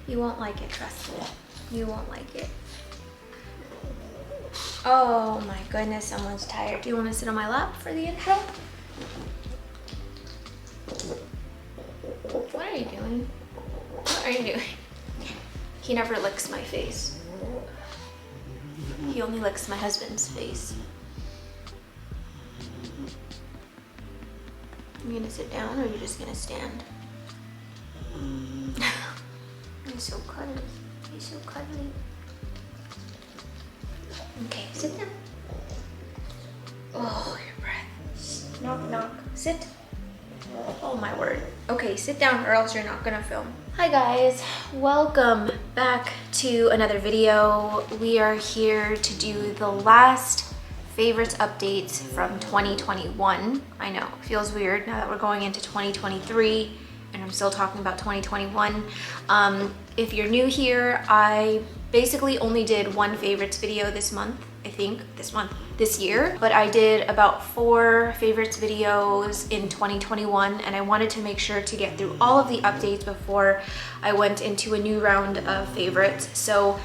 You won't like it, trust me. You won't like it. Oh my goodness, someone's tired. Do you want to sit on my lap for the intro? What are you doing? What are you doing? He never licks my face. He only licks my husband's face. You gonna sit down or are you just gonna stand? He's so cuddly. He's so cuddly. Okay, sit down. Oh, your breath. Knock, knock. Sit. Oh my word. Okay, sit down or else you're not gonna film. Hi guys, welcome back to another video. We are here to do the last favorites updates from 2021. I know, it feels weird now that we're going into 2023 and I'm still talking about 2021. If you're new here, I basically only did one favorites video this month, I think, this year, but I did about 4 favorites videos in 2021 and I wanted to make sure to get through all of the updates before I went into a new round of favorites. So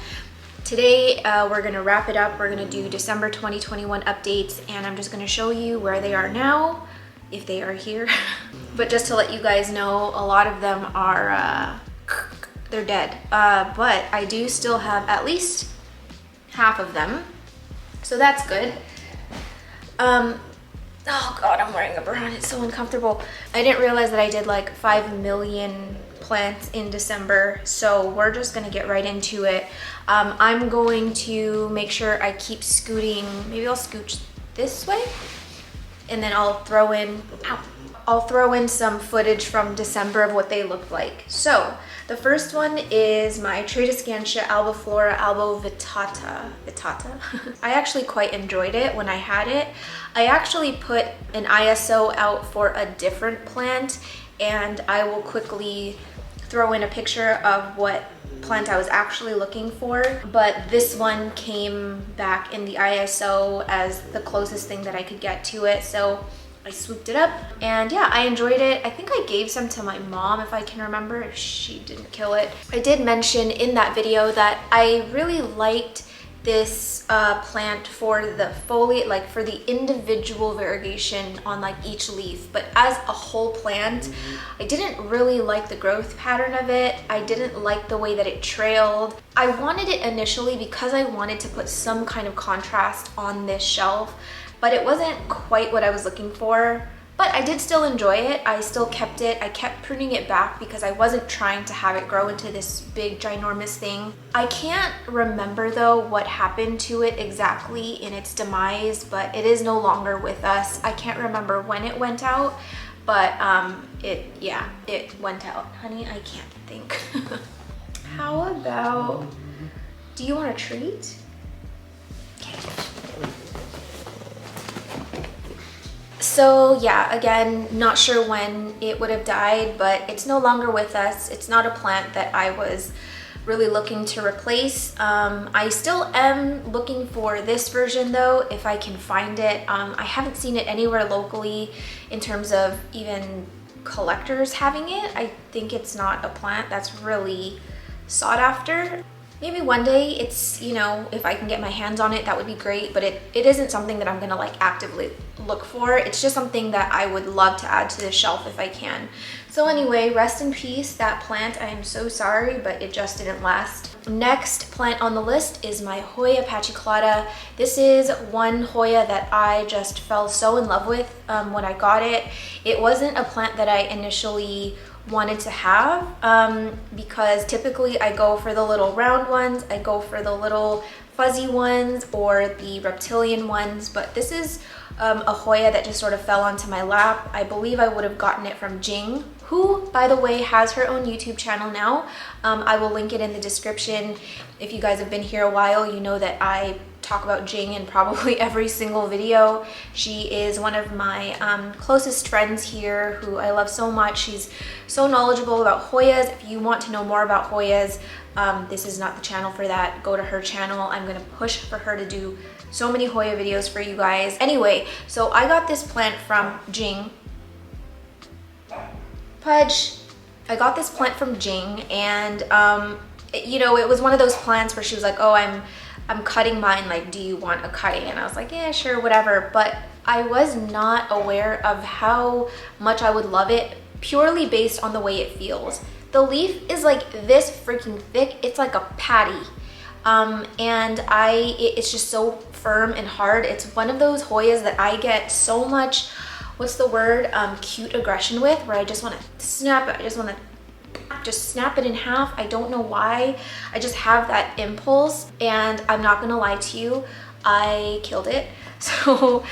today we're gonna wrap it up. We're gonna do December 2021 updates and I'm just gonna show you where they are now, if they are here. But just to let you guys know, a lot of them are, they're dead. But I do still have at least half of them. So that's good. Oh God, I'm wearing a bra, it's so uncomfortable. I didn't realize that I did like 5 million plants in December, so we're just gonna get right into it. I'm going to make sure I keep scooting. Maybe I'll scooch this way and then I'll throw in, I'll throw in some footage from December of what they looked like. So the first one is my tradescantia albiflora albovittata. I actually quite enjoyed it when I had it. I actually put an ISO out for a different plant and I will quickly throw in a picture of what plant I was actually looking for, but this one came back in the ISO as the closest thing that I could get to it, so I swooped it up and yeah, I enjoyed it. I think I gave some to my mom, if I can remember, if she didn't kill it. I did mention in that video that I really liked this plant for the foliage, like for the individual variegation on like each leaf, but as a whole plant, I didn't really like the growth pattern of it. I didn't like the way that it trailed. I wanted it initially because I wanted to put some kind of contrast on this shelf, but it wasn't quite what I was looking for. But I did still enjoy it. I still kept it. I kept pruning it back because I wasn't trying to have it grow into this big ginormous thing. I can't remember though what happened to it exactly in its demise, but it is no longer with us. I can't remember when it went out, but it went out. Honey, I can't think. How about, do you want a treat? Okay. So yeah, again, not sure when it would have died, but it's no longer with us. It's not a plant that I was really looking to replace. I still am looking for this version though, if I can find it. I haven't seen it anywhere locally in terms of even collectors having it. I think it's not a plant that's really sought after. Maybe one day it's, you know, if I can get my hands on it, that would be great, but it isn't something that I'm gonna like actively look for. It's just something that I would love to add to the shelf if I can. So anyway, rest in peace, that plant. I am so sorry, but it just didn't last. Next plant on the list is my Hoya pachyclata. This is one Hoya that I just fell so in love with when I got it. It wasn't a plant that I initially wanted to have because typically I go for the little round ones, I go for the little fuzzy ones or the reptilian ones, but this is a Hoya that just sort of fell onto my lap. I believe I would have gotten it from Jing, who, by the way, has her own YouTube channel now. I will link it in the description. If you guys have been here a while, you know that I talk about Jing in probably every single video. She is one of my closest friends here who I love so much. She's so knowledgeable about Hoyas. If you want to know more about Hoyas, this is not the channel for that. Go to her channel. I'm gonna push for her to do so many Hoya videos for you guys. Anyway, so I got this plant from Jing. Pudge. I got this plant from Jing and you know, it was one of those plants where she was like, oh, I'm cutting mine, like, do you want a cutting? And I was like, yeah, sure, whatever. But I was not aware of how much I would love it purely based on the way it feels. The leaf is like this freaking thick. It's like a patty. And it's just so firm and hard. It's one of those Hoyas that I get so much, what's the word, cute aggression with, where I just want to snap it. I just want to just snap it in half. I don't know why. I just have that impulse, and I'm not gonna lie to you, I killed it. So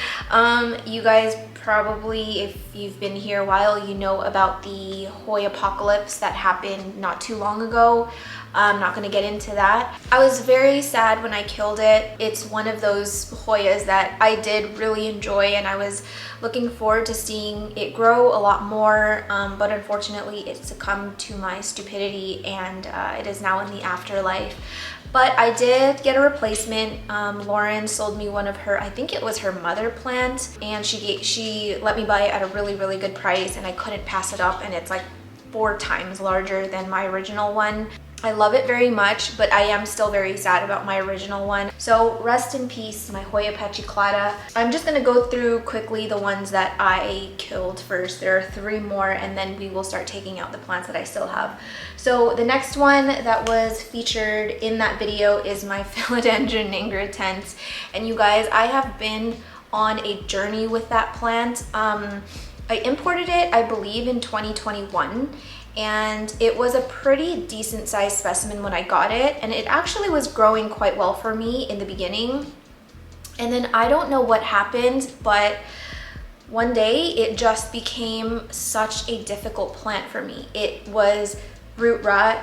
you guys probably, if you've been here a while, you know about the Hoya apocalypse that happened not too long ago. I'm not gonna get into that. I was very sad when I killed it. It's one of those Hoyas that I did really enjoy, and I was looking forward to seeing it grow a lot more, but unfortunately it succumbed to my stupidity, and it is now in the afterlife. But I did get a replacement. Lauren sold me one of her, I think it was her mother plant, and she let me buy it at a really, really good price, and I couldn't pass it up, and it's like 4 times larger than my original one. I love it very much, but I am still very sad about my original one. So rest in peace, my Hoya pachiclata. I'm just gonna go through quickly the ones that I killed first. There are 3 more, and then we will start taking out the plants that I still have. So the next one that was featured in that video is my philodendron nangaritense. And you guys, I have been on a journey with that plant. I imported it, I believe, in 2021. And it was a pretty decent sized specimen when I got it, and it actually was growing quite well for me in the beginning. And then I don't know what happened, but one day it just became such a difficult plant for me. It was root rot,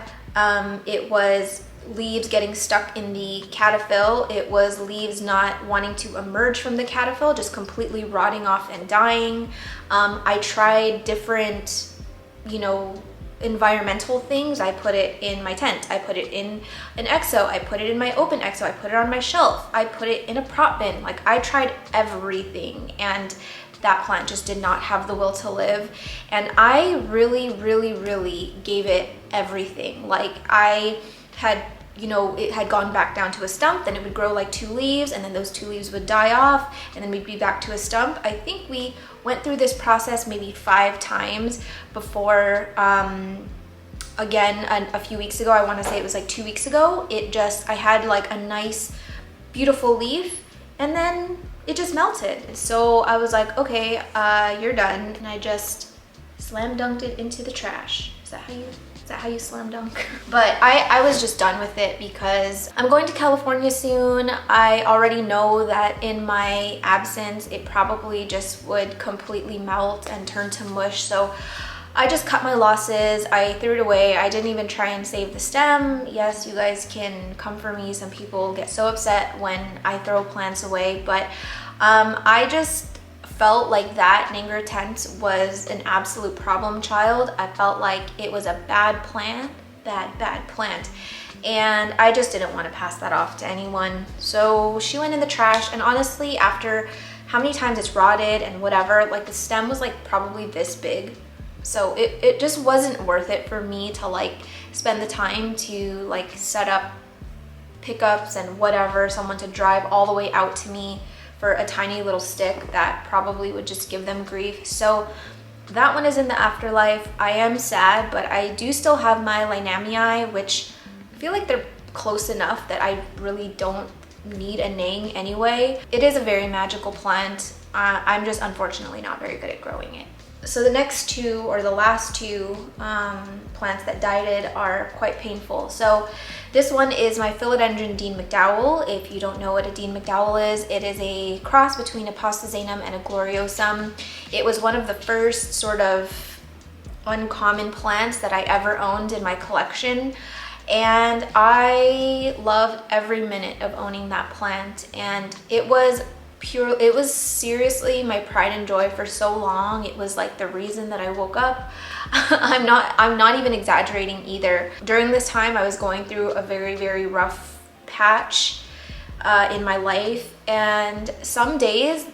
it was leaves getting stuck in the cataphyll, it was leaves not wanting to emerge from the cataphyll, just completely rotting off and dying. I tried different, you know, environmental things. I put it in my tent, I put it in an exo, I put it in my open exo, I put it on my shelf, I put it in a prop bin. Like, I tried everything, and that plant just did not have the will to live. And I really, really, really gave it everything. Like, I had, you know, it had gone back down to a stump, then it would grow like 2 leaves, and then those 2 leaves would die off, and then we'd be back to a stump. I think we went through this process maybe 5 times before, again, a few weeks ago, I want to say it was like 2 weeks ago, I had like a nice, beautiful leaf, and then it just melted. So I was like, okay, you're done. And I just slam dunked it into the trash. Is that how you slam dunk? But I was just done with it because I'm going to California soon. I already know that in my absence, it probably just would completely melt and turn to mush. So I just cut my losses. I threw it away. I didn't even try and save the stem. Yes, you guys can come for me. Some people get so upset when I throw plants away, but I just felt like that nangaritense was an absolute problem child. I felt like it was a bad plant, bad plant. And I just didn't want to pass that off to anyone. So she went in the trash, and honestly, after how many times it's rotted and whatever, like the stem was like probably this big. So it just wasn't worth it for me to like spend the time to like set up pickups and whatever, someone to drive all the way out to me for a tiny little stick that probably would just give them grief. So that one is in the afterlife. I am sad, but I do still have my linamii, which I feel like they're close enough that I really don't need a nang anyway. It is a very magical plant. I'm just unfortunately not very good at growing it. So the next 2, or the last 2 plants that died are quite painful. So this one is my philodendron Dean McDowell. If you don't know what a Dean McDowell is, it is a cross between a pastazanum and a gloriosum. It was one of the first sort of uncommon plants that I ever owned in my collection. And I loved every minute of owning that plant. And it was seriously my pride and joy for so long. It was like the reason that I woke up. I'm not even exaggerating either. During this time, I was going through a very, very rough patch in my life, and some days,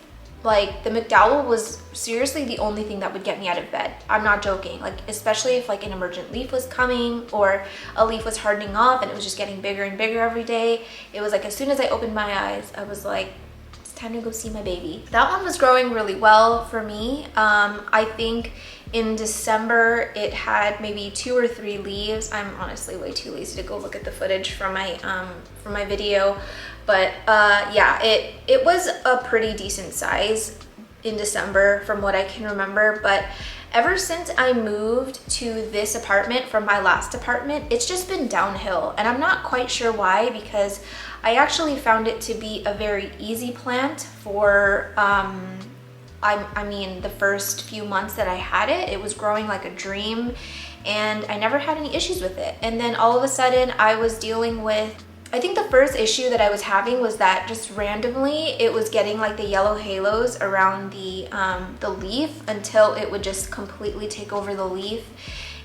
Like the McDowell was seriously the only thing that would get me out of bed. I'm not joking. Like especially if like an emergent leaf was coming or a leaf was hardening off and it was just getting bigger and bigger every day. It was like as soon as I opened my eyes, I was like, it's time to go see my baby. That one was growing really well for me. I think in December it had maybe 2 or 3 leaves. I'm honestly way too lazy to go look at the footage from my video. But yeah, it was a pretty decent size in December from what I can remember. But ever since I moved to this apartment from my last apartment, it's just been downhill. And I'm not quite sure why, because I actually found it to be a very easy plant for, I mean, the first few months that I had it, it was growing like a dream and I never had any issues with it. And then all of a sudden I was dealing with, I think the first issue that I was having was that just randomly it was getting like the yellow halos around the leaf until it would just completely take over the leaf.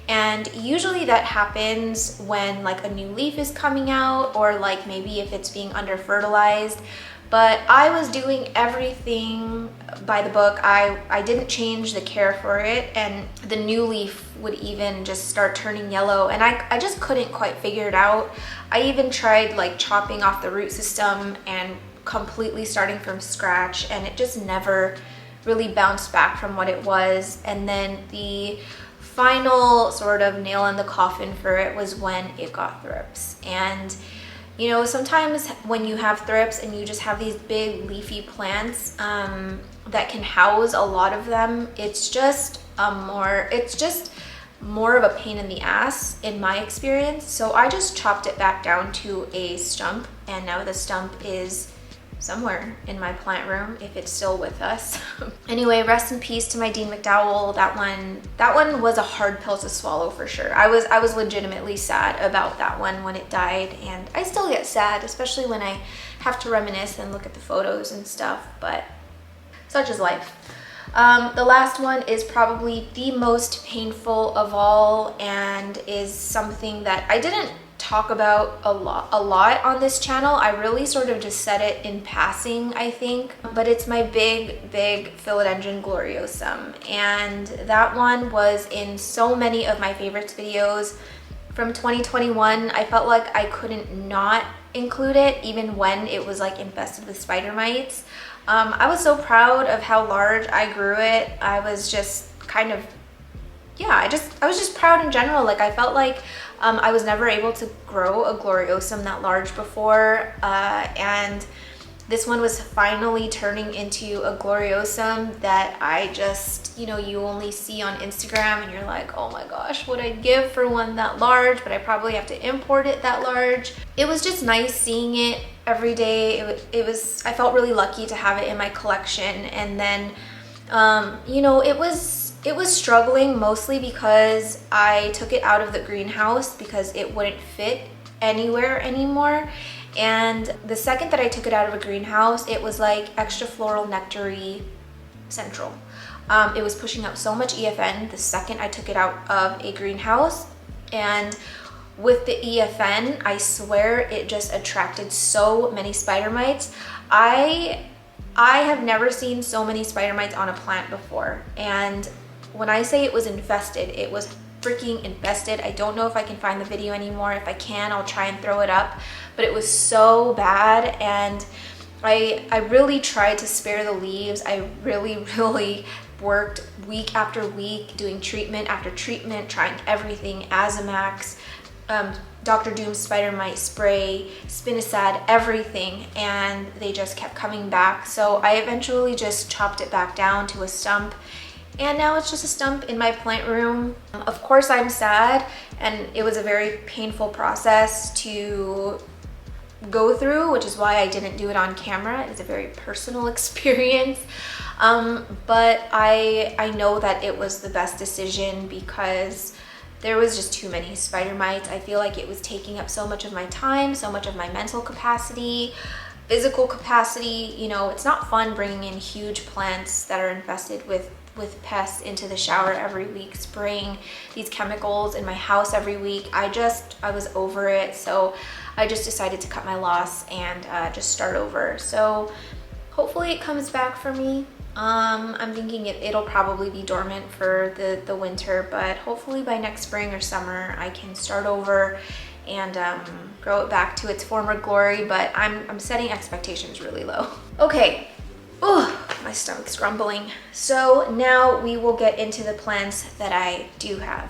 And usually that happens when like a new leaf is coming out or like maybe if it's being under fertilized. But I was doing everything by the book. I didn't change the care for it, and the new leaf would even just start turning yellow, and I just couldn't quite figure it out. I even tried like chopping off the root system and completely starting from scratch, and it just never really bounced back from what it was. And then the final sort of nail in the coffin for it was when it got thrips. And you know, sometimes when you have thrips and you just have these big leafy plants that can house a lot of them, it's just more of a pain in the ass in my experience. So I just chopped it back down to a stump, and now the stump is somewhere in my plant room if it's still with us. Anyway, rest in peace to my Dean McDowell. That one was a hard pill to swallow for sure. I was legitimately sad about that one when it died, and I still get sad, especially when I have to reminisce and look at the photos and stuff, but such is life. The last one is probably the most painful of all, and is something that I didn't talk about a lot on this channel. I really sort of just said it in passing, I think, but it's my big philodendron gloriosum, and that one was in so many of my favorites videos from 2021. I felt like I couldn't not include it even when it was like infested with spider mites. I was so proud of how large I grew it. I was just kind of, yeah, I was just proud in general. Like I felt like I was never able to grow a gloriosum that large before, and this one was finally turning into a gloriosum that I just, you know, you only see on Instagram and you're like, oh my gosh, what I'd give for one that large, but I probably have to import it that large. It was just nice seeing it every day. I felt really lucky to have it in my collection. And then, you know, it was struggling mostly because I took it out of the greenhouse because it wouldn't fit anywhere anymore. And the second that I took it out of a greenhouse, it was like extra floral nectary central. It was pushing out so much EFN the second I took it out of a greenhouse. And with the EFN, I swear it just attracted so many spider mites. I have never seen so many spider mites on a plant before. And when I say it was infested, it was freaking infested. I don't know if I can find the video anymore. If I can, I'll try and throw it up. But it was so bad, and I really tried to spare the leaves. I really worked week after week doing treatment after treatment, trying everything, Azamax, Dr. Doom's spider mite spray, spinosad, everything, and they just kept coming back. So I eventually just chopped it back down to a stump, and now it's just a stump in my plant room. Of course I'm sad, and it was a very painful process to go through, which is why I didn't do it on camera. It's a very personal experience, but I know that it was the best decision because there was just too many spider mites. I feel like it was taking up so much of my time, so much of my mental capacity, physical capacity. You know, it's not fun bringing in huge plants that are infested with pests into the shower every week, spraying these chemicals in my house every week. I was over it, so I just decided to cut my loss and just start over. So hopefully it comes back for me. I'm thinking it'll probably be dormant for the winter, but hopefully by next spring or summer I can start over and grow it back to its former glory, but I'm setting expectations really low. Okay, oh, my stomach's grumbling. So now we will get into the plants that I do have.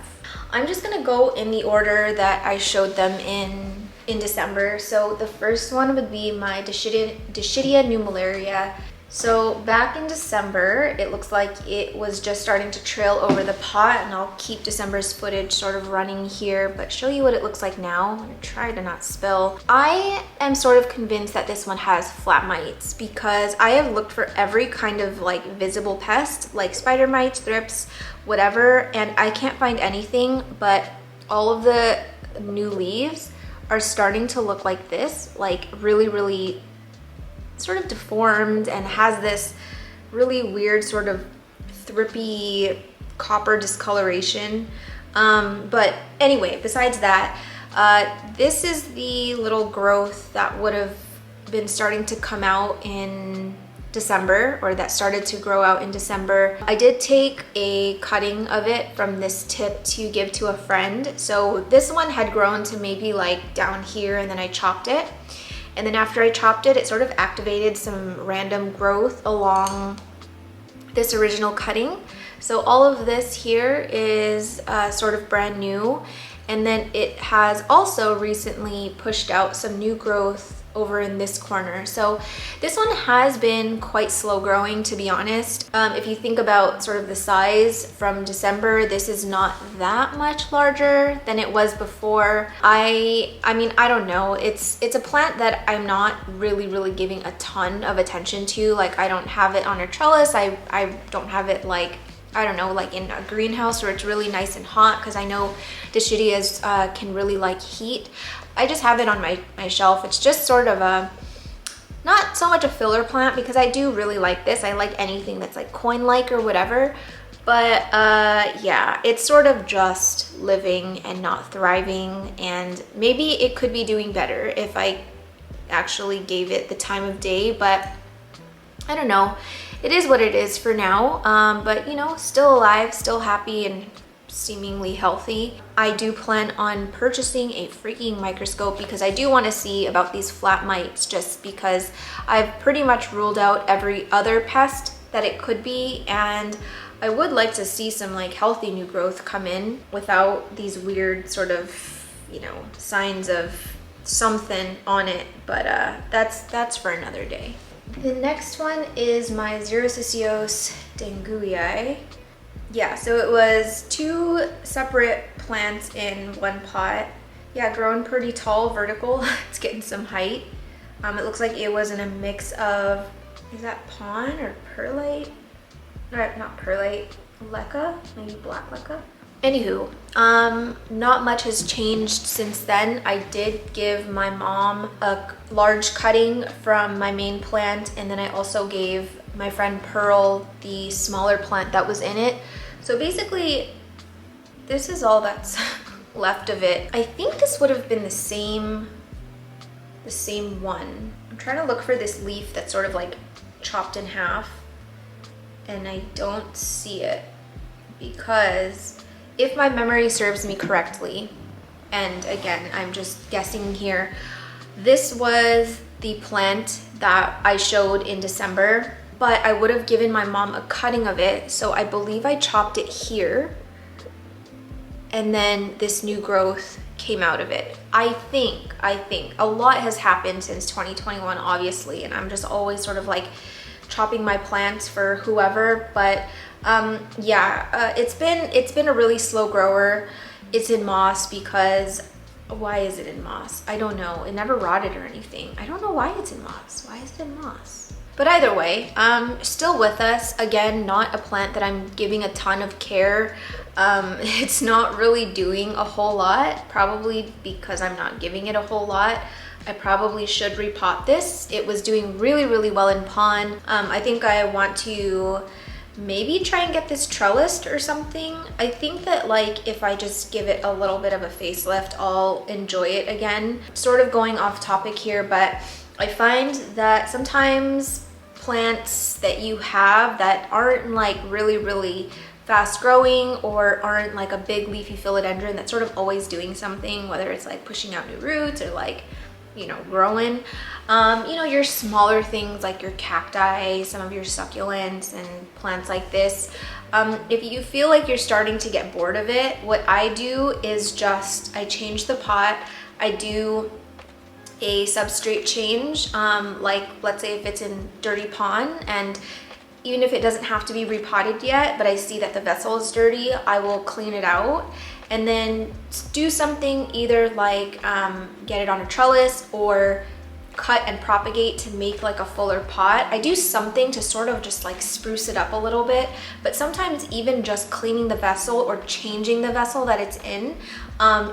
I'm just gonna go in the order that I showed them in December. So the first one would be my dischidia nummularia. So back in December, it looks like it was just starting to trail over the pot, and I'll keep December's footage sort of running here, but show you what it looks like now. I'm gonna try to not spill. I am sort of convinced that this one has flat mites because I have looked for every kind of like visible pest, like spider mites, thrips, whatever, and I can't find anything, but all of the new leaves are starting to look like this, like really sort of deformed and has this really weird sort of thrippy copper discoloration. But anyway, besides that, this is the little growth that would have been starting to come out in December, or that started to grow out in December. I did take a cutting of it from this tip to give to a friend. So this one had grown to maybe like down here, and then I chopped it. And then after I chopped it, it sort of activated some random growth along this original cutting. So all of this here is sort of brand new. And then it has also recently pushed out some new growth over in this corner. So this one has been quite slow growing, to be honest. If you think about sort of the size from December, this is not that much larger than it was before. I mean, I don't know. It's a plant that I'm not really giving a ton of attention to. Like, I don't have it on a trellis. I don't have it like, I don't know, like in a greenhouse where it's really nice and hot, because I know dischidias can really like heat. I just have it on my shelf. It's just sort of a, not so much a filler plant, because I do really like this. I like anything that's like coin-like or whatever. But yeah, it's sort of just living and not thriving, and maybe it could be doing better if I actually gave it the time of day, but I don't know. It is what it is for now, but you know, still alive, still happy, and seemingly healthy. I do plan on purchasing a freaking microscope because I do want to see about these flat mites, just because I've pretty much ruled out every other pest that it could be, and I would like to see some like healthy new growth come in without these weird sort of, you know, signs of something on it, but that's for another day. The next one is my Xerosisios denguii. Yeah, so it was 2 separate plants in one pot. Yeah, growing pretty tall, vertical. It's getting some height. It looks like it was in a mix of, is that pond or perlite? Not perlite, leca, maybe black leca. Anywho, not much has changed since then. I did give my mom a large cutting from my main plant, and then I also gave my friend Pearl the smaller plant that was in it. So basically, this is all that's left of it. I think this would have been the same one. I'm trying to look for this leaf that's sort of like chopped in half, and I don't see it, because if my memory serves me correctly, and again, I'm just guessing here, this was the plant that I showed in December, but I would have given my mom a cutting of it. So I believe I chopped it here, and then this new growth came out of it. I think a lot has happened since 2021, obviously, and I'm just always sort of like chopping my plants for whoever, but yeah, it's been a really slow grower. It's in moss because, why is it in moss? I don't know. It never rotted or anything. I don't know why it's in moss. Why is it in moss? But either way, still with us. Again, not a plant that I'm giving a ton of care. It's not really doing a whole lot, probably because I'm not giving it a whole lot. I probably should repot this. It was doing really well in pond. I think I want to maybe try and get this trellised or something. I think that like if I just give it a little bit of a facelift, I'll enjoy it again. Sort of going off topic here, but I find that sometimes plants that you have that aren't like really fast growing or aren't like a big leafy philodendron that's sort of always doing something, whether it's like pushing out new roots or like, you know, growing. You know, your smaller things like your cacti, some of your succulents and plants like this. If you feel like you're starting to get bored of it, what I do is just, I change the pot. I do a substrate change, like let's say if it's in dirty pond, and even if it doesn't have to be repotted yet, but I see that the vessel is dirty, I will clean it out and then do something either like get it on a trellis or cut and propagate to make like a fuller pot. I do something to sort of just like spruce it up a little bit, but sometimes even just cleaning the vessel or changing the vessel that it's in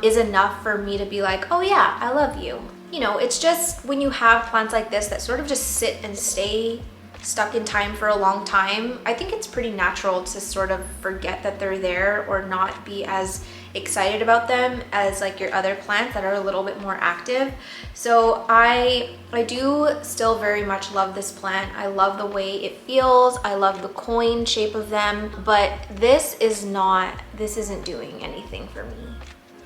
is enough for me to be like, oh yeah, I love you. You know, it's just when you have plants like this that sort of just sit and stay stuck in time for a long time, I think it's pretty natural to sort of forget that they're there or not be as excited about them as like your other plants that are a little bit more active. So I do still very much love this plant. I love the way it feels. I love the coin shape of them, but this isn't doing anything for me.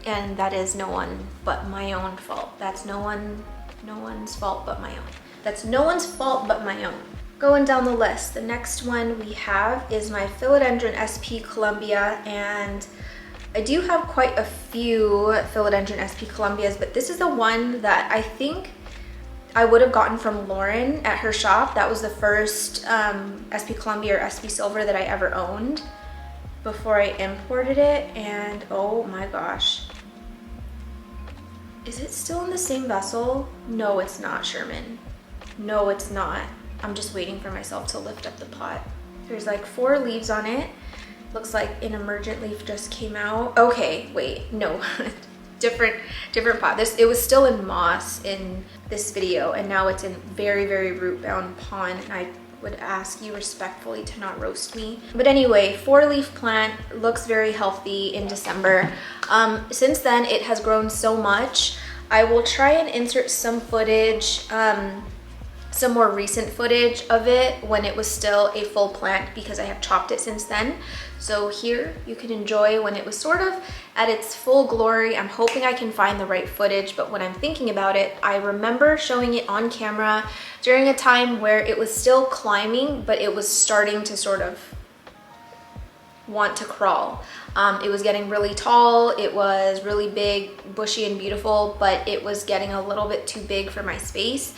And that is no one but my own fault. That's no one's fault but my own. That's no one's fault but my own. Going down the list, the next one we have is my philodendron SP Colombia, and I do have quite a few philodendron SP Colombias, but this is the one that I think I would have gotten from Lauren at her shop. That was the first SP Colombia or SP Silver that I ever owned before I imported it, and oh my gosh. Is it still in the same vessel? No, it's not, Sherman. No, it's not. I'm just waiting for myself to lift up the pot. There's like 4 leaves on it. Looks like an emergent leaf just came out. Okay, wait, no, different pot. It was still in moss in this video, and now it's in very root bound pond, and I would ask you respectfully to not roast me. But anyway, 4-leaf plant, looks very healthy in December. Since then, it has grown so much. I will try and insert some footage, some more recent footage of it when it was still a full plant, because I have chopped it since then. So here you can enjoy when it was sort of at its full glory. I'm hoping I can find the right footage, but when I'm thinking about it, I remember showing it on camera during a time where it was still climbing, but it was starting to sort of want to crawl. It was getting really tall, it was really big, bushy and beautiful, but it was getting a little bit too big for my space.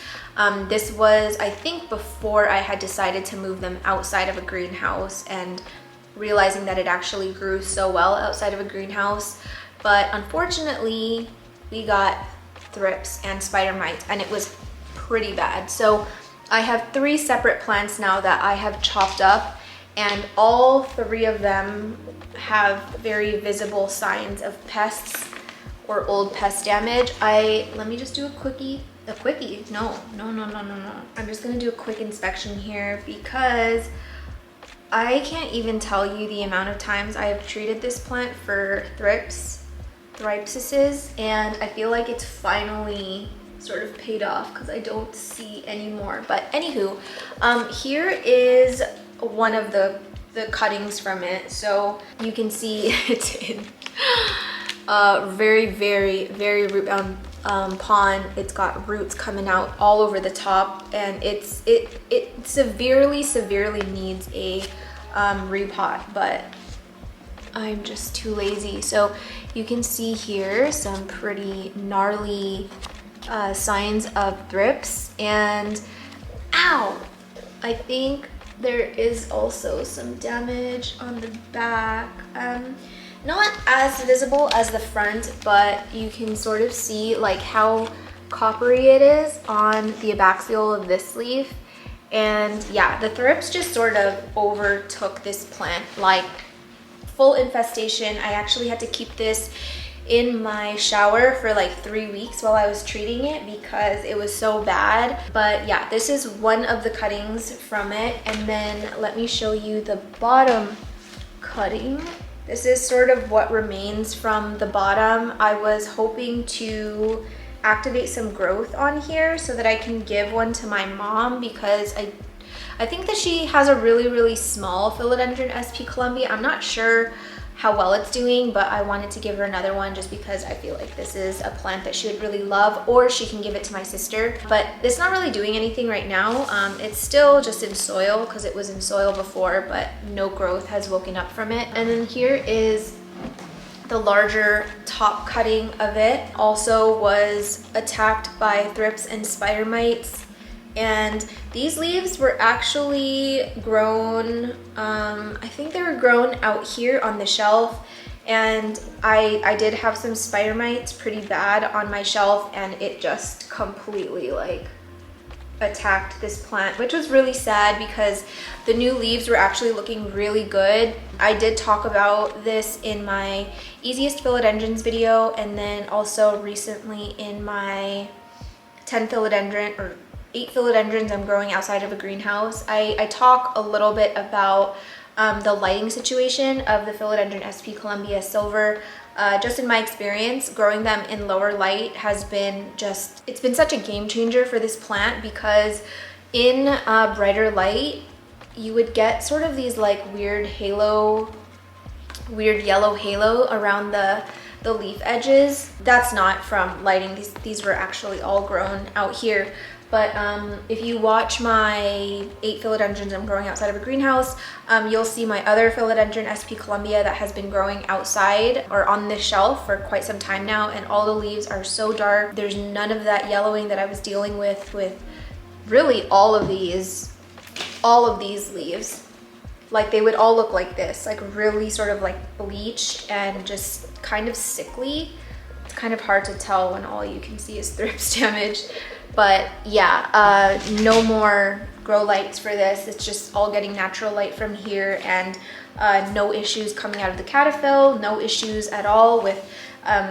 This was, I think, before I had decided to move them outside of a greenhouse and realizing that it actually grew so well outside of a greenhouse. But unfortunately, we got thrips and spider mites, and it was pretty bad. So I have 3 separate plants now that I have chopped up, and all 3 of them have very visible signs of pests or old pest damage. Let me just do a quickie. No. I'm just gonna do a quick inspection here because I can't even tell you the amount of times I have treated this plant for thripsises, and I feel like it's finally sort of paid off because I don't see any more. But anywho, here is one of the cuttings from it. So you can see it's in very root bound pond. It's got roots coming out all over the top, and it severely needs a repot, but I'm just too lazy. So you can see here some pretty gnarly signs of thrips, and ow, I think there is also some damage on the back. Not as visible as the front, but you can sort of see like how coppery it is on the abaxial of this leaf. And yeah, the thrips just sort of overtook this plant, like full infestation. I actually had to keep this in my shower for like 3 weeks while I was treating it because it was so bad. But yeah, this is one of the cuttings from it. And then let me show you the bottom cutting. This is sort of what remains from the bottom. I was hoping to activate some growth on here so that I can give one to my mom, because I think that she has a really small philodendron SP Colombia. I'm not sure how well it's doing, but I wanted to give her another one just because I feel like this is a plant that she would really love, or she can give it to my sister. But it's not really doing anything right now. It's still just in soil because it was in soil before, but no growth has woken up from it. And then here is the larger top cutting of it. Also was attacked by thrips and spider mites. And these leaves were actually grown, I think they were grown out here on the shelf, and I did have some spider mites pretty bad on my shelf, and it just completely like attacked this plant, which was really sad because the new leaves were actually looking really good. I did talk about this in my easiest philodendrons video, and then also recently in my 10 philodendron or 8 philodendrons I'm growing outside of a greenhouse. I talk a little bit about the lighting situation of the philodendron SP Colombia Silver. Just in my experience, growing them in lower light has been it's been such a game changer for this plant, because in brighter light, you would get sort of these like weird yellow halo around the leaf edges. That's not from lighting. These were actually all grown out here. But if you watch my 8 philodendrons I'm growing outside of a greenhouse, you'll see my other philodendron SP Colombia that has been growing outside or on this shelf for quite some time now, and all the leaves are so dark. There's none of that yellowing that I was dealing with really all of these leaves. Like they would all look like this, like really sort of like bleached and just kind of sickly. It's kind of hard to tell when all you can see is thrips damage. But yeah, no more grow lights for this. It's just all getting natural light from here, and no issues coming out of the caterpillar, no issues at all with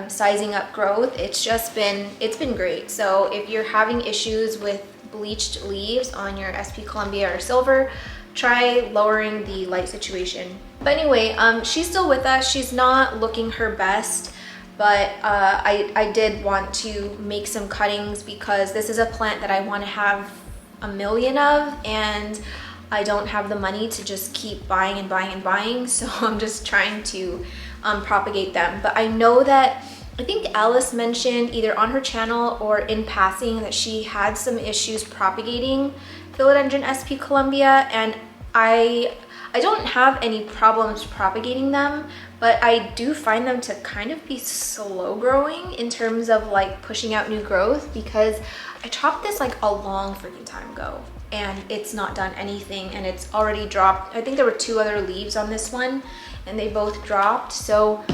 sizing up growth. It's been great. So if you're having issues with bleached leaves on your SP Colombia or Silver, try lowering the light situation. But anyway, she's still with us. She's not looking her best, but I did want to make some cuttings because this is a plant that I want to have a million of, and I don't have the money to just keep buying and buying and buying, so I'm just trying to propagate them. But I know that, I think Alice mentioned either on her channel or in passing that she had some issues propagating philodendron SP Colombia, and I don't have any problems propagating them, but I do find them to kind of be slow growing in terms of like pushing out new growth, because I chopped this like a long freaking time ago and it's not done anything, and it's already dropped. I think there were 2 other leaves on this one and they both dropped. So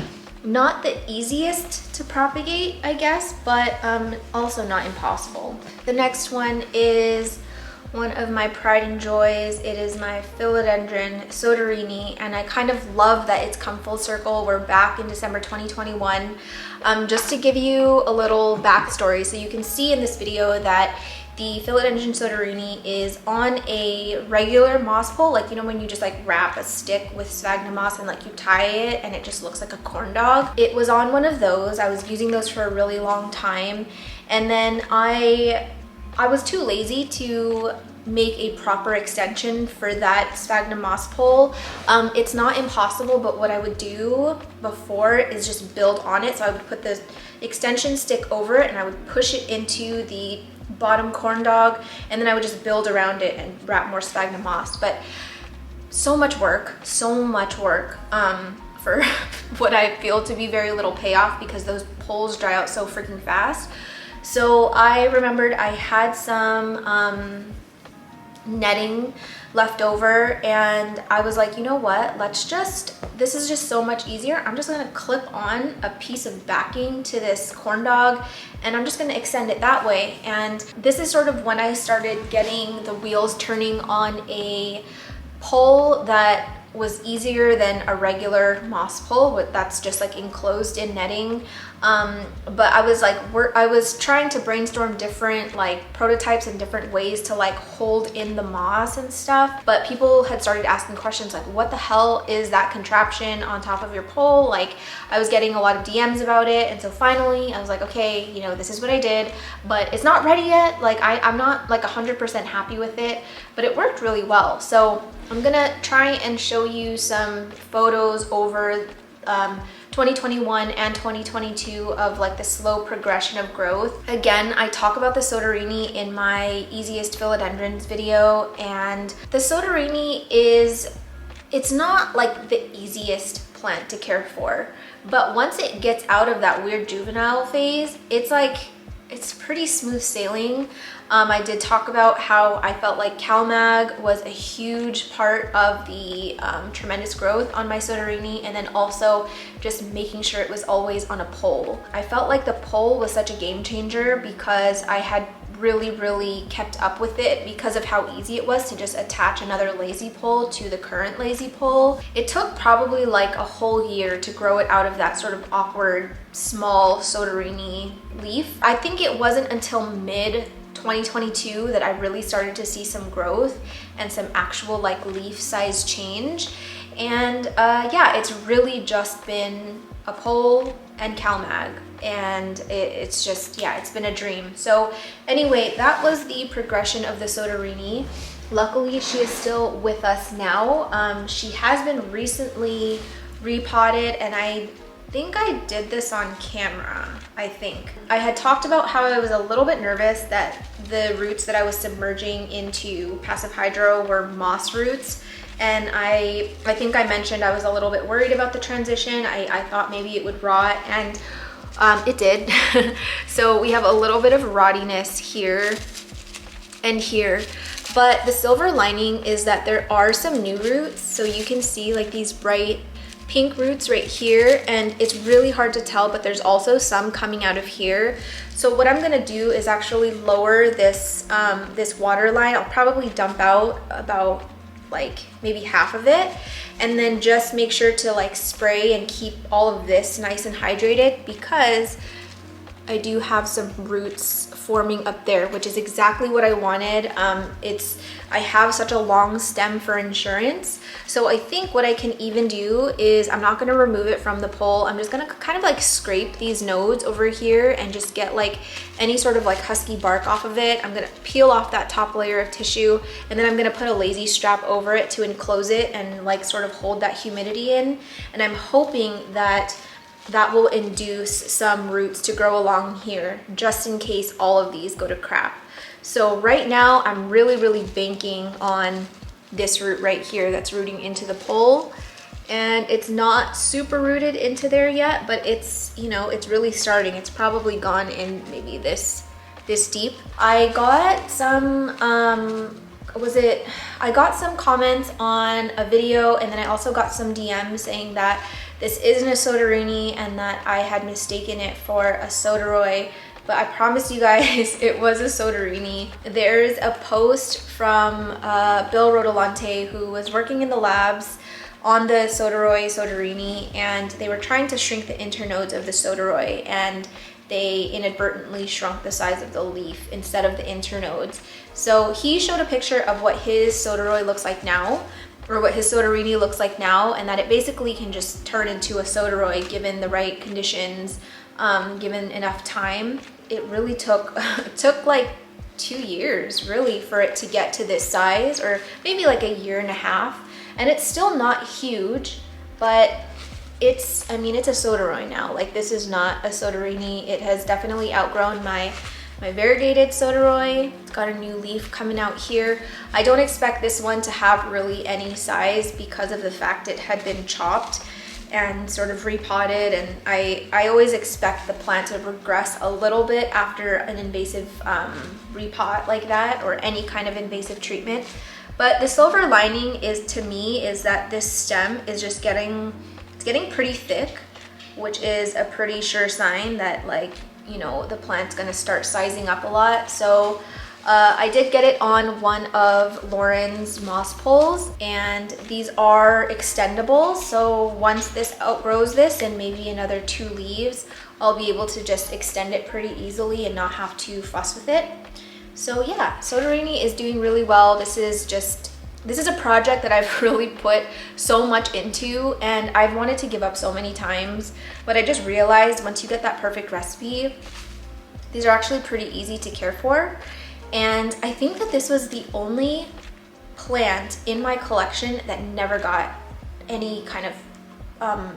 not the easiest to propagate, I guess, but also not impossible. The next one is one of my pride and joys. It is my philodendron sodirini, and I kind of love that it's come full circle. We're back in December 2021. Just to give you a little backstory, so you can see in this video that the philodendron sodirini is on a regular moss pole, like, you know, when you just like wrap a stick with sphagnum moss and like you tie it and it just looks like a corn dog. It was on one of those. I was using those for a really long time, and then I was too lazy to make a proper extension for that sphagnum moss pole. It's not impossible, but what I would do before is just build on it. So I would put the extension stick over it and I would push it into the bottom corn dog, and then I would just build around it and wrap more sphagnum moss. But so much work for what I feel to be very little payoff, because those poles dry out so freaking fast. So I remembered I had some netting left over, and I was like, you know what, this is just so much easier. I'm just gonna clip on a piece of backing to this corn dog, and I'm just gonna extend it that way. And this is sort of when I started getting the wheels turning on a pole that was easier than a regular moss pole that's just like enclosed in netting. But I was trying to brainstorm different like prototypes and different ways to like hold in the moss and stuff. But people had started asking questions like, what the hell is that contraption on top of your pole? Like, I was getting a lot of DMs about it. And so finally I was like, okay, you know, this is what I did, but it's not ready yet. Like I'm not like 100% happy with it, but it worked really well. So I'm gonna try and show you some photos over 2021 and 2022 of like the slow progression of growth. Again, I talk about the sodirini in my easiest philodendrons video, and the sodirini it's not like the easiest plant to care for, but once it gets out of that weird juvenile phase, it's pretty smooth sailing. I did talk about how I felt like CalMag was a huge part of the tremendous growth on my sodirini, and then also just making sure it was always on a pole. I felt like the pole was such a game changer because I had really kept up with it because of how easy it was to just attach another lazy pole to the current lazy pole. It took probably like a whole year to grow it out of that sort of awkward small sodirini leaf. I think it wasn't until mid 2022 that I really started to see some growth and some actual like leaf size change. And yeah, it's really just been a pole and CalMag, and it's just, yeah, it's been a dream. So anyway, that was the progression of the sodirini. Luckily, she is still with us now. She has been recently repotted, and I think I did this on camera. I think I had talked about how I was a little bit nervous that the roots that I was submerging into passive hydro were moss roots, and I think I mentioned I was a little bit worried about the transition. I thought maybe it would rot, and it did. So we have a little bit of rottiness here and here, but the silver lining is that there are some new roots. So you can see like these bright pink roots right here, and it's really hard to tell, but there's also some coming out of here. So what I'm gonna do is actually lower this this water line. I'll probably dump out about like maybe half of it, and then just make sure to like spray and keep all of this nice and hydrated, because I do have some roots forming up there, which is exactly what I wanted. I have such a long stem for insurance. So I think what I can even do is, I'm not gonna remove it from the pole. I'm just gonna kind of like scrape these nodes over here and just get like any sort of like husky bark off of it. I'm gonna peel off that top layer of tissue, and then I'm gonna put a lazy strap over it to enclose it and like sort of hold that humidity in. And I'm hoping that that will induce some roots to grow along here, just in case all of these go to crap. So right now I'm really banking on this root right here that's rooting into the pole, and it's not super rooted into there yet, but it's, you know, it's really starting. It's probably gone in maybe this deep. I got some I got some comments on a video, and then I also got some DMs saying that this isn't a sodirini and that I had mistaken it for a sodiroi, but I promise you guys it was a sodirini. There's a post from Bill Rodolante, who was working in the labs on the sodirini, and they were trying to shrink the internodes of the sodiroi, and they inadvertently shrunk the size of the leaf instead of the internodes. So he showed a picture of what his sodiroi looks like now, or what his sodirini looks like now, and that it basically can just turn into a sodiroi given the right conditions, given enough time. It really took like 2 years really for it to get to this size, or maybe like a year and a half, and it's still not huge, but I mean, it's a sodiroi now. Like, this is not a sodirini. It has definitely outgrown my variegated sodiroi. It's got a new leaf coming out here. I don't expect this one to have really any size because of the fact it had been chopped and sort of repotted, and I always expect the plant to regress a little bit after an invasive repot like that, or any kind of invasive treatment. But the silver lining is, to me, is that this stem is just getting pretty thick, which is a pretty sure sign that, like, you know, the plant's gonna start sizing up a lot. So I did get it on one of Lauren's moss poles, and these are extendable. So once this outgrows this and maybe another 2 leaves, I'll be able to just extend it pretty easily and not have to fuss with it. So yeah, Sodirini is doing really well. This is a project that I've really put so much into, and I've wanted to give up so many times, but I just realized once you get that perfect recipe, these are actually pretty easy to care for. And I think that this was the only plant in my collection that never got any kind of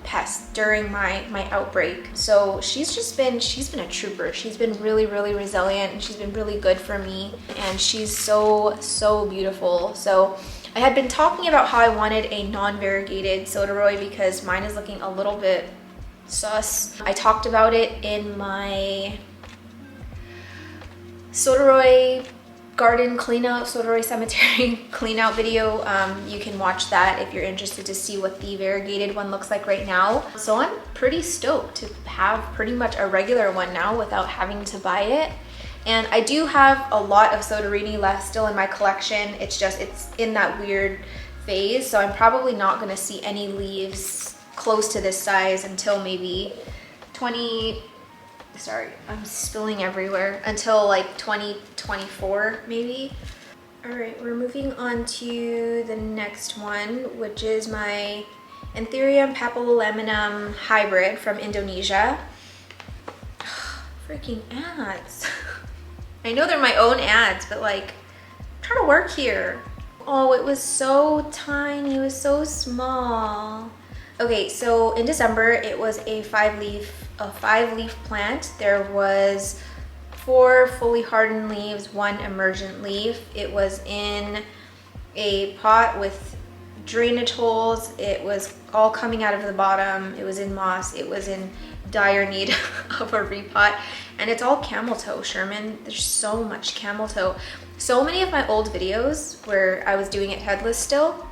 pests during my outbreak. So she's been a trooper. She's been really resilient, and she's been really good for me, and she's so beautiful. So I had been talking about how I wanted a non-variegated soderoy because mine is looking a little bit sus. I talked about it in my soderoy garden clean out, soderoy cemetery clean out video. You can watch that if you're interested to see what the variegated one looks like right now. So I'm pretty stoked to have pretty much a regular one now without having to buy it. And I do have a lot of Soderini left still in my collection. It's in that weird phase, so I'm probably not going to see any leaves close to this size until maybe sorry, I'm spilling everywhere, until like 2024 maybe. All right, we're moving on to the next one, which is my Anthurium papillaminum hybrid from Indonesia. Freaking ads. I know they're my own ads, but like, I'm trying to work here. Oh, it was so tiny, it was so small. Okay, so in December, it was a five leaf plant. There was 4 fully hardened leaves, 1 emergent leaf. It was in a pot with drainage holes. It was all coming out of the bottom. It was in moss. It was in dire need of a repot. And it's all camel toe, Sherman. There's so much camel toe. So many of my old videos where I was doing it headless still,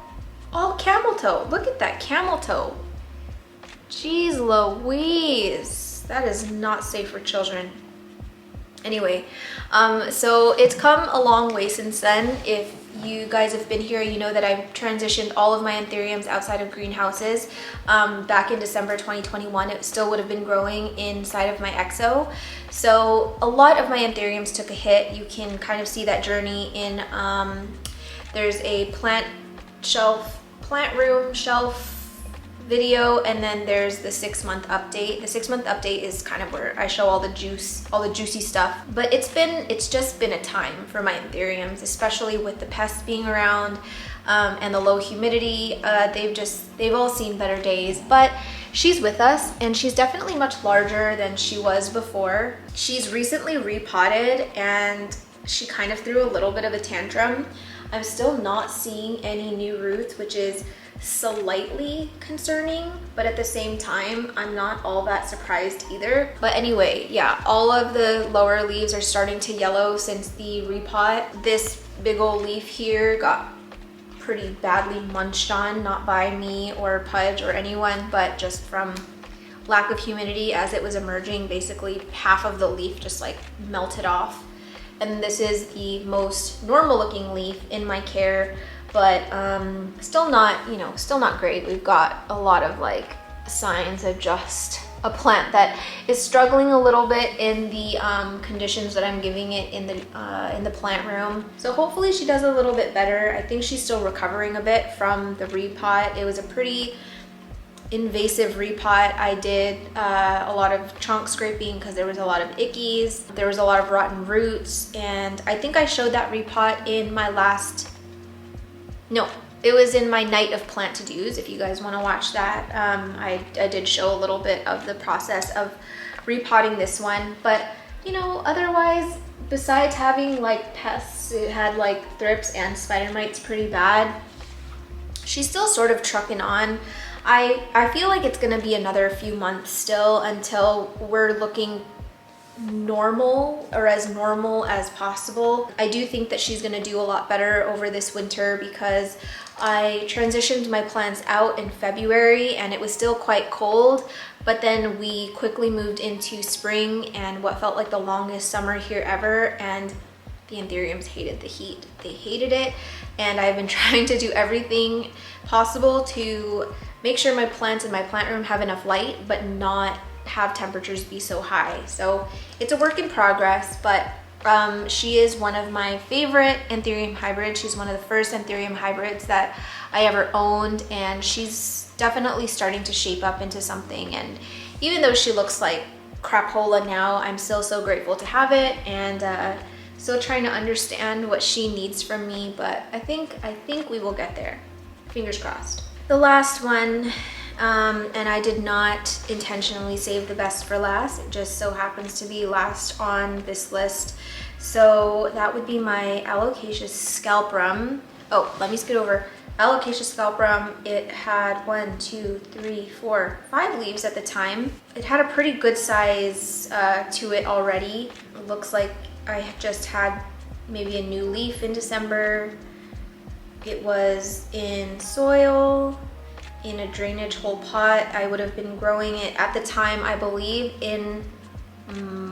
all camel toe. Look at that camel toe. Jeez Louise, that is not safe for children. Anyway, so it's come a long way since then. If you guys have been here, you know that I've transitioned all of my anthuriums outside of greenhouses. Back in December 2021, it still would have been growing inside of my exo. So a lot of my anthuriums took a hit. You can kind of see that journey in, there's a plant room shelf video, and then there's the 6-month update. The 6-month update is kind of where I show all the juicy stuff. But it's just been a time for my anthuriums, especially with the pests being around and the low humidity. They've all seen better days, but she's with us, and she's definitely much larger than she was before. She's recently repotted, and she kind of threw a little bit of a tantrum. I'm still not seeing any new roots, which is slightly concerning, but at the same time, I'm not all that surprised either. But anyway, yeah, all of the lower leaves are starting to yellow since the repot. This big old leaf here got pretty badly munched on, not by me or Pudge or anyone, but just from lack of humidity as it was emerging. Basically, half of the leaf just like melted off. And this is the most normal looking leaf in my care, but still not great. We've got a lot of like signs of just a plant that is struggling a little bit in the conditions that I'm giving it in the plant room. So hopefully she does a little bit better. I think she's still recovering a bit from the repot. It was a pretty invasive repot. I did a lot of trunk scraping because there was a lot of ickies. There was a lot of rotten roots, and I think I showed that repot in my it was in my night of plant to-dos. If you guys want to watch that, I did show a little bit of the process of repotting this one. But you know, otherwise, besides having like pests, it had like thrips and spider mites pretty bad. She's still sort of trucking on. I feel like it's gonna be another few months still until we're looking normal, or as normal as possible. I do think that she's gonna do a lot better over this winter because I transitioned my plants out in February and it was still quite cold, but then we quickly moved into spring and what felt like the longest summer here ever, and the anthuriums hated the heat. They hated it, and I've been trying to do everything possible to make sure my plants in my plant room have enough light, but not have temperatures be so high. So it's a work in progress, but she is one of my favorite anthurium hybrids. She's one of the first anthurium hybrids that I ever owned, and she's definitely starting to shape up into something. And even though she looks like crapola now, I'm still so grateful to have it, and still trying to understand what she needs from me, but I think we will get there. Fingers crossed. The last one, and I did not intentionally save the best for last. It just so happens to be last on this list. So that would be my alocasia scalprum. Oh, let me scoot over. Alocasia scalprum, it had 1, 2, 3, 4, 5 leaves at the time. It had a pretty good size to it already. It looks like I just had maybe a new leaf in December. It was in soil, in a drainage hole pot. I would have been growing it at the time, I believe, in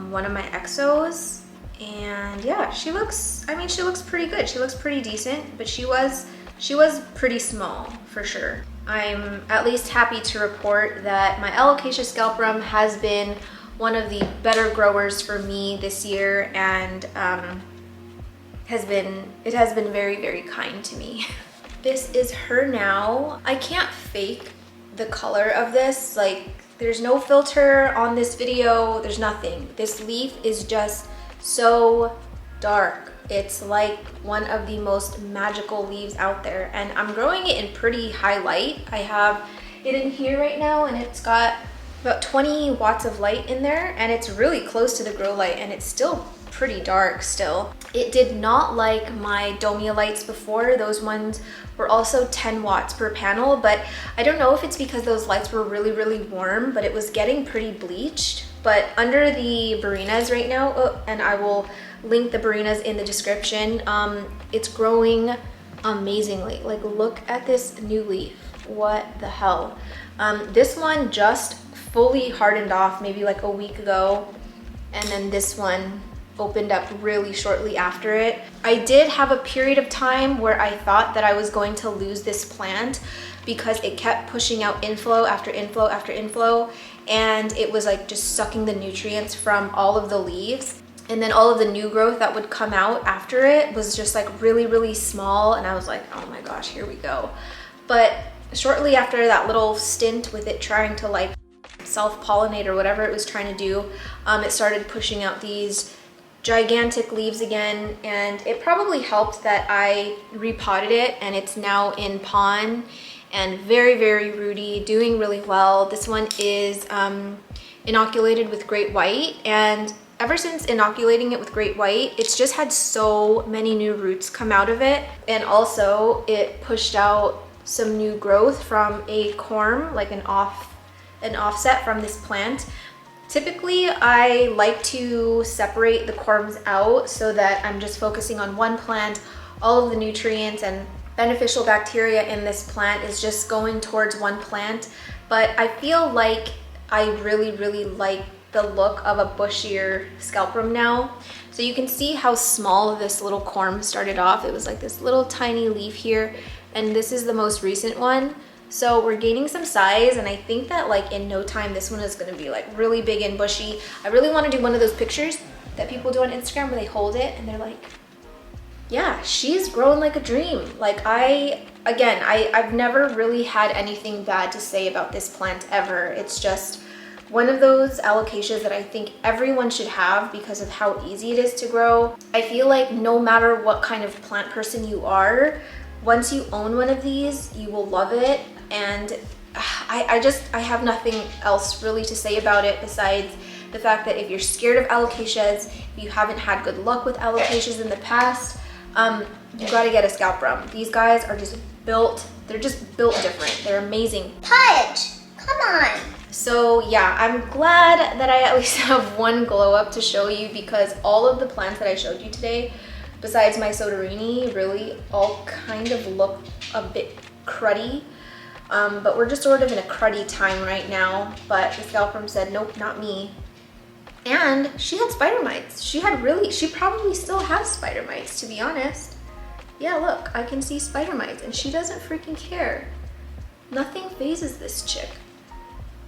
one of my exos. And yeah, she looks pretty good. She looks pretty decent, but she was pretty small for sure. I'm at least happy to report that my alocasia scalprum has been one of the better growers for me this year, and it has been very, very kind to me. This is her now. I can't fake the color of this. Like, there's no filter on this video. There's nothing. This leaf is just so dark. It's like one of the most magical leaves out there, and I'm growing it in pretty high light. I have it in here right now, and it's got about 20 watts of light in there, and it's really close to the grow light, and it's still pretty dark still. It did not like my domia lights before. Those ones were also 10 watts per panel, but I don't know if it's because those lights were really, really warm, but it was getting pretty bleached. But under the Barinas right now, and I will link the Barinas in the description, it's growing amazingly. Like, look at this new leaf. What the hell? This one just fully hardened off maybe like a week ago, and then this one opened up really shortly after it. I did have a period of time where I thought that I was going to lose this plant because it kept pushing out inflow after inflow after inflow, and it was like just sucking the nutrients from all of the leaves. And then all of the new growth that would come out after it was just like really, really small, and I was like, oh my gosh, here we go. But shortly after that little stint with it trying to like self-pollinate or whatever it was trying to do, it started pushing out these gigantic leaves again, and it probably helped that I repotted it, and it's now in pon and very, very rooty, doing really well. This one is inoculated with great white, and ever since inoculating it with great white, it's just had so many new roots come out of it, and also it pushed out some new growth from a corm, like an offset from this plant. Typically, I like to separate the corms out so that I'm just focusing on one plant. All of the nutrients and beneficial bacteria in this plant is just going towards one plant. But I feel like I really, really like the look of a bushier scalprum now. So you can see how small this little corm started off. It was like this little tiny leaf here, and this is the most recent one. So we're gaining some size, and I think that like in no time this one is going to be like really big and bushy. I really want to do one of those pictures that people do on Instagram where they hold it and they're like, yeah, she's growing like a dream. Like I've never really had anything bad to say about this plant ever. It's just one of those alocasias that I think everyone should have because of how easy it is to grow. I feel like no matter what kind of plant person you are, once you own one of these, you will love it. And I have nothing else really to say about it besides the fact that if you're scared of alocasias, if you haven't had good luck with alocasias in the past, you gotta get a scalprum. These guys are just built, they're just built different. They're amazing. Pudge, come on. So yeah, I'm glad that I at least have one glow up to show you, because all of the plants that I showed you today, besides my sodirini, really all kind of look a bit cruddy. But we're just sort of in a cruddy time right now. But the scalprum said, nope, not me. And she had spider mites. She probably still has spider mites, to be honest. Yeah, look, I can see spider mites and she doesn't freaking care. Nothing phases this chick.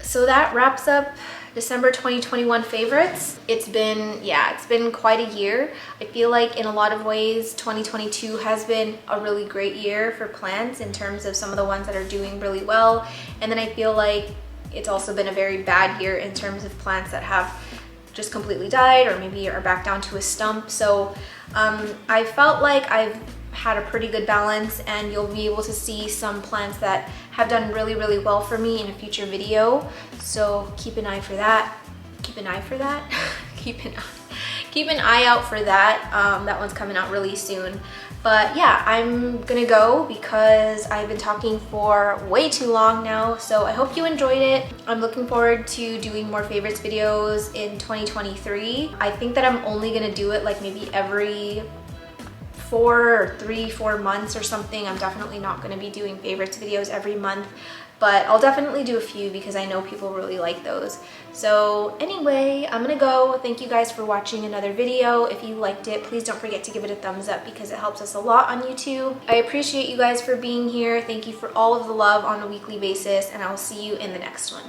So that wraps up December 2021 favorites. It's been quite a year. I feel like in a lot of ways 2022 has been a really great year for plants in terms of some of the ones that are doing really well. And then I feel like it's also been a very bad year in terms of plants that have just completely died or maybe are back down to a stump. So I felt like I've had a pretty good balance, and you'll be able to see some plants that have done really, really well for me in a future video. So keep an eye for that. Keep an eye for that. Keep an eye out for that. That one's coming out really soon. But yeah, I'm gonna go because I've been talking for way too long now. So I hope you enjoyed it. I'm looking forward to doing more favorites videos in 2023. I think that I'm only gonna do it like maybe every 4 months or something. I'm definitely not going to be doing favorites videos every month, but I'll definitely do a few because I know people really like those. So anyway, I'm gonna go. Thank you guys for watching another video. If you liked it, please don't forget to give it a thumbs up because it helps us a lot on YouTube. I appreciate you guys for being here. Thank you for all of the love on a weekly basis, and I'll see you in the next one.